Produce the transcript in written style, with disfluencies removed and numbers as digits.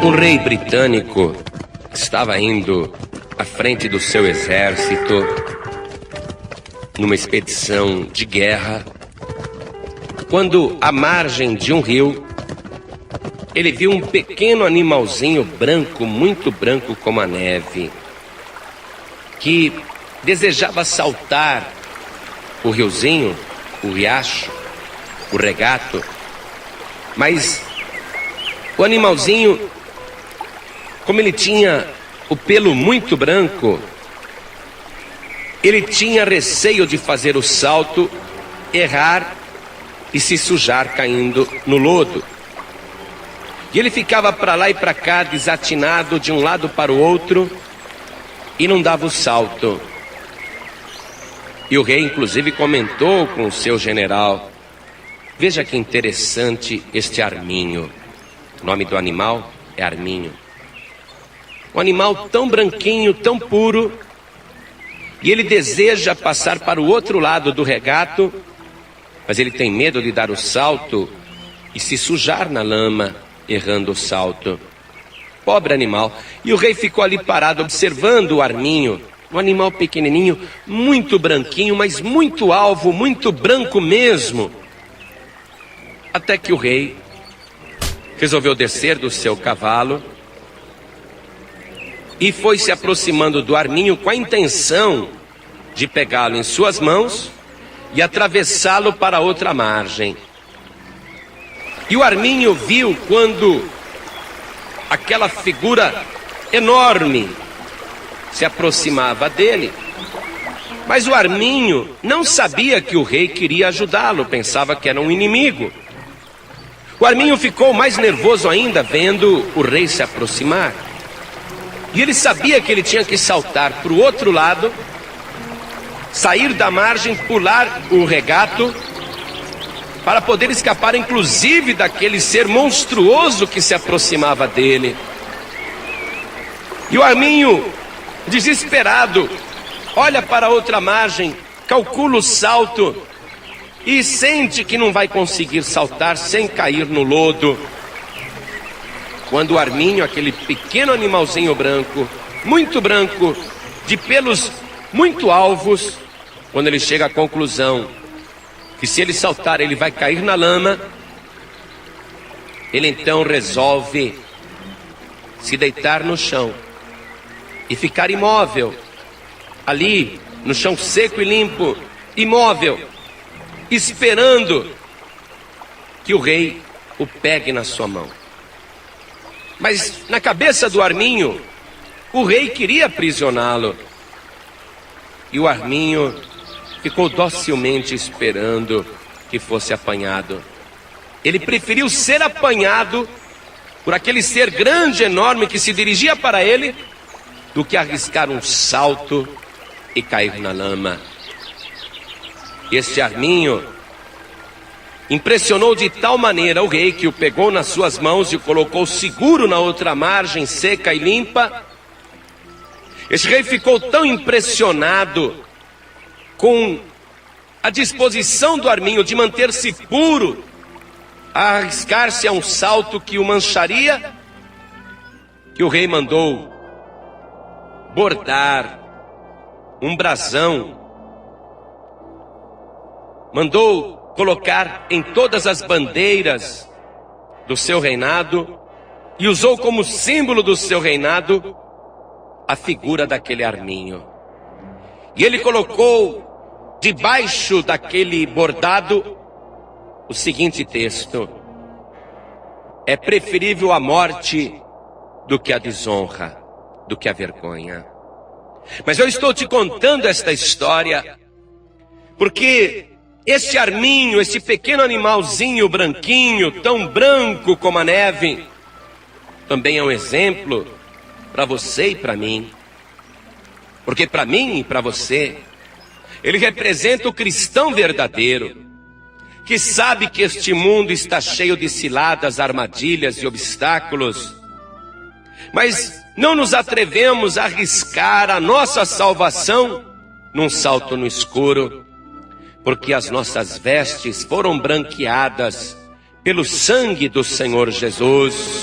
Um rei britânico estava indo à frente do seu exército numa expedição de guerra, quando, à margem de um rio, ele viu um pequeno animalzinho branco, muito branco como a neve, que desejava saltar o riozinho, o riacho, o regato, mas o animalzinho, como ele tinha o pelo muito branco, ele tinha receio de fazer o salto, errar e se sujar caindo no lodo. E ele ficava para lá e para cá, desatinado de um lado para o outro, e não dava o salto. E o rei inclusive comentou com o seu general: veja que interessante este arminho. O nome do animal é arminho. Um animal tão branquinho, tão puro, e ele deseja passar para o outro lado do regato, mas ele tem medo de dar o salto e se sujar na lama, errando o salto. Pobre animal. E o rei ficou ali parado observando o arminho, um animal pequenininho, muito branquinho, mas muito alvo, muito branco mesmo. Até que o rei resolveu descer do seu cavalo e foi se aproximando do arminho com a intenção de pegá-lo em suas mãos e atravessá-lo para outra margem. E o arminho viu quando aquela figura enorme se aproximava dele, mas o arminho não sabia que o rei queria ajudá-lo, pensava que era um inimigo. O arminho ficou mais nervoso ainda vendo o rei se aproximar. E ele sabia que ele tinha que saltar para o outro lado, sair da margem, pular o regato, para poder escapar inclusive daquele ser monstruoso que se aproximava dele. E o arminho, desesperado, olha para a outra margem, calcula o salto e sente que não vai conseguir saltar sem cair no lodo. Quando o arminho, aquele pequeno animalzinho branco, de pelos muito alvos, quando ele chega à conclusão que se ele saltar ele vai cair na lama, ele então resolve se deitar no chão e ficar imóvel, ali no chão seco e limpo, imóvel, esperando que o rei o pegue na sua mão. Mas na cabeça do arminho, o rei queria aprisioná-lo. E o arminho ficou docilmente esperando que fosse apanhado. Ele preferiu ser apanhado por aquele ser grande, enorme, que se dirigia para ele, do que arriscar um salto e cair na lama. Este arminho impressionou de tal maneira o rei que o pegou nas suas mãos e o colocou seguro na outra margem, seca e limpa. Este rei ficou tão impressionado com a disposição do arminho de manter-se puro, a arriscar-se a um salto que o mancharia, que o rei mandou bordar um brasão, mandou colocar em todas as bandeiras do seu reinado e usou como símbolo do seu reinado a figura daquele arminho. E ele colocou debaixo daquele bordado o seguinte texto: é preferível a morte do que a desonra, do que a vergonha. Mas eu estou te contando esta história porque este arminho, esse pequeno animalzinho branquinho, tão branco como a neve, também é um exemplo para você e para mim. Porque para mim e para você, ele representa o cristão verdadeiro, que sabe que este mundo está cheio de ciladas, armadilhas e obstáculos, mas não nos atrevemos a arriscar a nossa salvação num salto no escuro, porque as nossas vestes foram branqueadas pelo sangue do Senhor Jesus.